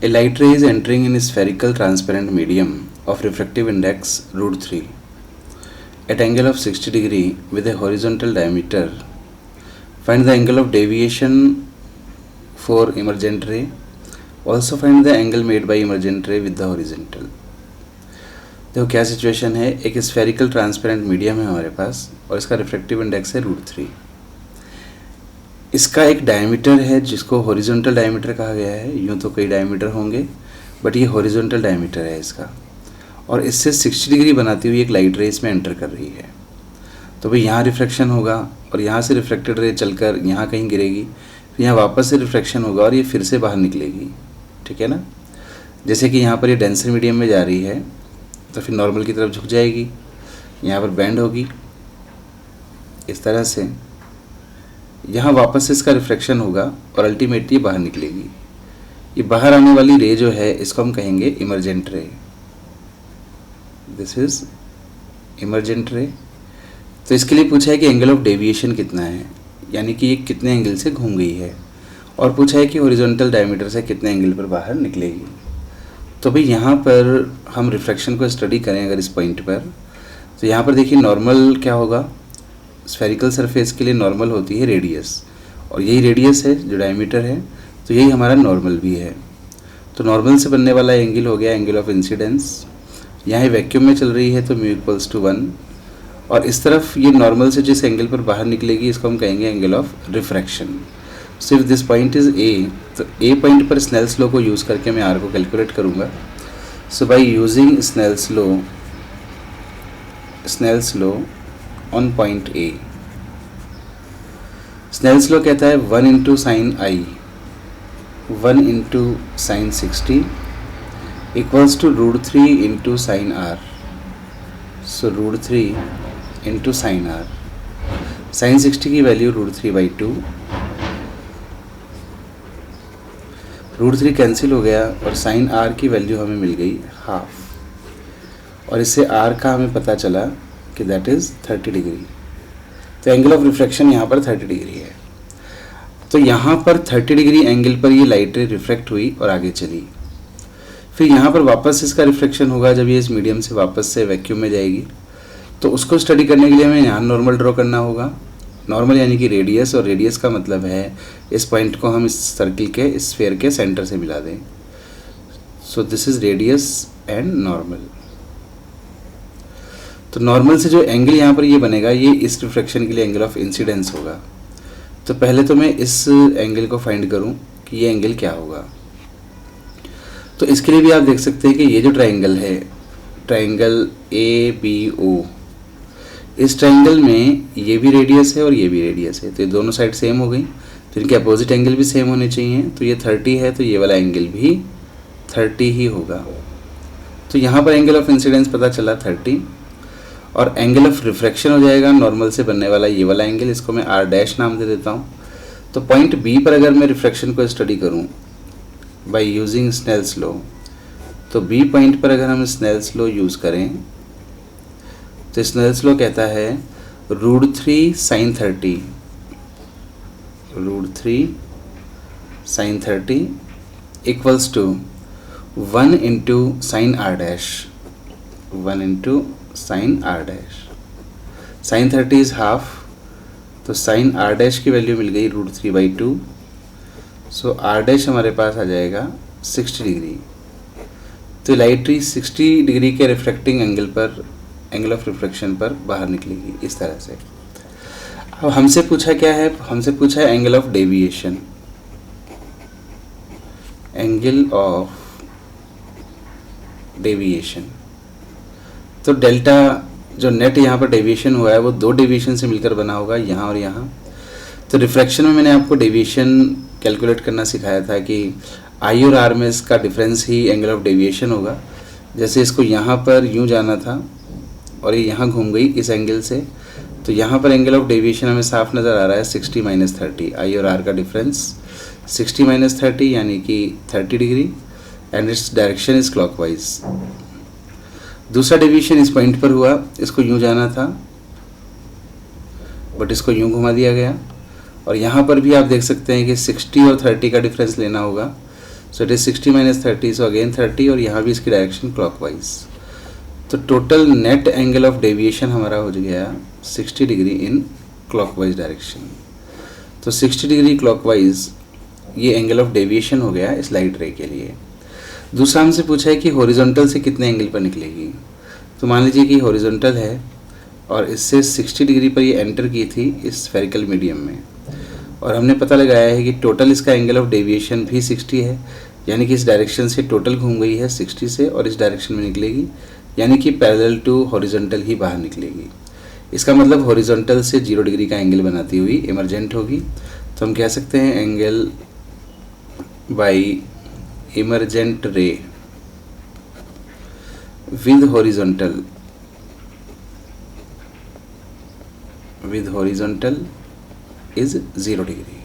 A light ray is entering in a spherical transparent medium of refractive index √3 at angle of 60 degree with a horizontal diameter. Find the angle of deviation for emergent ray. Also find the angle made by emergent ray with the horizontal. देखो क्या situation है, एक spherical transparent medium है हमारे पास और इसका refractive index है √3। इसका एक डायमीटर है जिसको हॉरिजॉन्टल डायमीटर कहा गया है। यूँ तो कई डायमीटर होंगे बट ये हॉरिजॉन्टल डायमीटर है इसका, और इससे 60 डिग्री बनाती हुई एक लाइट रे इसमें एंटर कर रही है। तो भाई यहाँ रिफ्रैक्शन होगा और यहाँ से रिफ्लेक्टेड रे चलकर यहाँ कहीं गिरेगी, फिर यहाँ वापस से रिफ्रैक्शन होगा और ये फिर से बाहर निकलेगी। ठीक है ना। जैसे कि यहाँ पर ये डेंसर मीडियम में जा रही है तो फिर नॉर्मल की तरफ झुक जाएगी, यहाँ पर बैंड होगी इस तरह से, यहाँ वापस से इसका रिफ्रैक्शन होगा और अल्टीमेटली बाहर निकलेगी। ये बाहर आने वाली रे जो है इसको हम कहेंगे इमर्जेंट रे। दिस इज इमर्जेंट रे। तो इसके लिए पूछा है कि एंगल ऑफ डेविएशन कितना है, यानी कि ये कितने एंगल से घूम गई है, और पूछा है कि हॉरिजॉन्टल डायमीटर से कितने एंगल पर बाहर निकलेगी। तो भाई यहाँ पर हम रिफ्रैक्शन को स्टडी करें अगर इस पॉइंट पर, तो यहाँ पर देखिए नॉर्मल क्या होगा, स्फेरिकल सरफेस के लिए नॉर्मल होती है रेडियस, और यही रेडियस है जो डायमीटर है, तो यही हमारा नॉर्मल भी है। तो नॉर्मल से बनने वाला एंगल हो गया एंगल ऑफ इंसिडेंस। यहाँ वैक्यूम में चल रही है तो μ = 1, और इस तरफ ये नॉर्मल से जिस एंगल पर बाहर निकलेगी इसको हम कहेंगे एंगल ऑफ रिफ्रैक्शन। सिर्फ दिस पॉइंट इज ए, तो ए पॉइंट पर स्नेल्स लॉ को यूज़ करके मैं आर को कैलकुलेट करूँगा। So by using Snell's law on point A, Snell's law कहता है 1 × sin I 1 × sin 60 equals to √3 × sin R। So √3 × sin R, sin 60 की वैल्यू √3/2, √3 कैंसिल हो गया और sin R की वैल्यू हमें मिल गई हाफ, और इससे R का हमें पता चला कि दैट इज़ 30 डिग्री। तो एंगल ऑफ रिफ्रैक्शन यहाँ पर 30 डिग्री है। तो यहाँ पर 30 डिग्री एंगल पर ये लाइट रे रिफ्रैक्ट हुई और आगे चली, फिर यहाँ पर वापस इसका रिफ्लेक्शन होगा जब ये इस मीडियम से वापस से वैक्यूम में जाएगी। तो उसको स्टडी करने के लिए हमें यहाँ नॉर्मल ड्रॉ करना होगा। नॉर्मल यानी कि रेडियस, और रेडियस का मतलब है इस पॉइंट को हम इस सर्किल के, इस स्फीयर के सेंटर से मिला दें। So this is radius and normal. तो नॉर्मल से जो एंगल यहाँ पर ये बनेगा, ये इस रिफ्रैक्शन के लिए एंगल ऑफ इंसिडेंस होगा। तो पहले तो मैं इस एंगल को फाइंड करूँ कि ये एंगल क्या होगा। तो इसके लिए भी आप देख सकते हैं कि ये जो ट्राइंगल है, ट्राइंगल ABO, इस ट्राइंगल में ये भी रेडियस है और ये भी रेडियस है, तो ये दोनों साइड सेम हो गई, तो इनके अपोजिट एंगल भी सेम होने चाहिए। तो ये 30 है तो ये वाला एंगल भी 30 ही होगा। तो यहाँ पर एंगल ऑफ इंसिडेंस पता चला 30, और एंगल ऑफ रिफ्रैक्शन हो जाएगा नॉर्मल से बनने वाला ये वाला एंगल, इसको मैं R' नाम दे देता हूँ। तो पॉइंट B पर अगर मैं रिफ्रैक्शन को स्टडी करूँ बाय यूजिंग स्नेल्स लॉ, तो B पॉइंट पर अगर हम स्नेल्स लॉ यूज़ करें तो स्नेल्स लॉ कहता है √3 sin 30, √3 sin 30 equals to 1 × sin R', 1 × sin R'। sin 30 is half, तो sin R' की वैल्यू मिल गई √3/2। सो R' हमारे पास आ जाएगा 60 डिग्री। तो लाइट रे 60 डिग्री के रिफ्रैक्टिंग एंगल पर, एंगल ऑफ रिफ्रैक्शन पर बाहर निकलेगी इस तरह से। अब हमसे पूछा क्या है, हमसे पूछा है angle of deviation, angle of deviation. तो डेल्टा जो नेट यहाँ पर डेविएशन हुआ है वो 2 डेविएशन से मिलकर बना होगा, यहाँ और यहाँ। तो रिफ्रैक्शन में मैंने आपको डेविएशन कैलकुलेट करना सिखाया था कि I और R में इसका difference he angle of deviation होगा। जैसे इसको यहाँ पर यूँ जाना था और ये यहाँ घूम गई इस एंगल से, तो यहाँ पर एंगल ऑफ डेविएशन हमें साफ नज़र आ रहा है 60 - 30। I और R का डिफरेंस 60 - 30 यानी कि 30 degree, and its direction is clockwise. दूसरा डेविएशन इस पॉइंट पर हुआ, इसको यूँ जाना था बट इसको यूँ घुमा दिया गया, और यहाँ पर भी आप देख सकते हैं कि 60 और 30 का डिफरेंस लेना होगा। So it is 60 minus 30, so again 30, और यहाँ भी इसकी डायरेक्शन क्लॉकवाइज। तो total net angle of deviation हमारा हो गया 60 डिग्री इन क्लॉकवाइज डायरेक्शन। तो 60 डिग्री क्लॉकवाइज ये एंगल ऑफ डेविएशन हो गया इस लाइट रे के लिए। दूसरा हमसे पूछा है कि हॉरिजॉन्टल से कितने एंगल पर निकलेगी। तो मान लीजिए कि हॉरिजॉन्टल है और इससे 60 डिग्री पर ये एंटर की थी इस स्फेरिकल मीडियम में, और हमने पता लगाया है कि टोटल इसका एंगल ऑफ डेविएशन भी 60 है, यानी कि इस डायरेक्शन से टोटल घूम गई है 60 से और इस डायरेक्शन में निकलेगी, यानी कि पैरेलल टू हॉरिजॉन्टल ही बाहर निकलेगी। इसका मतलब हॉरिजॉन्टल से 0 डिग्री का एंगल बनाती हुई इमरजेंट होगी। तो हम कह सकते हैं angle by emergent ray with horizontal is 0 degree.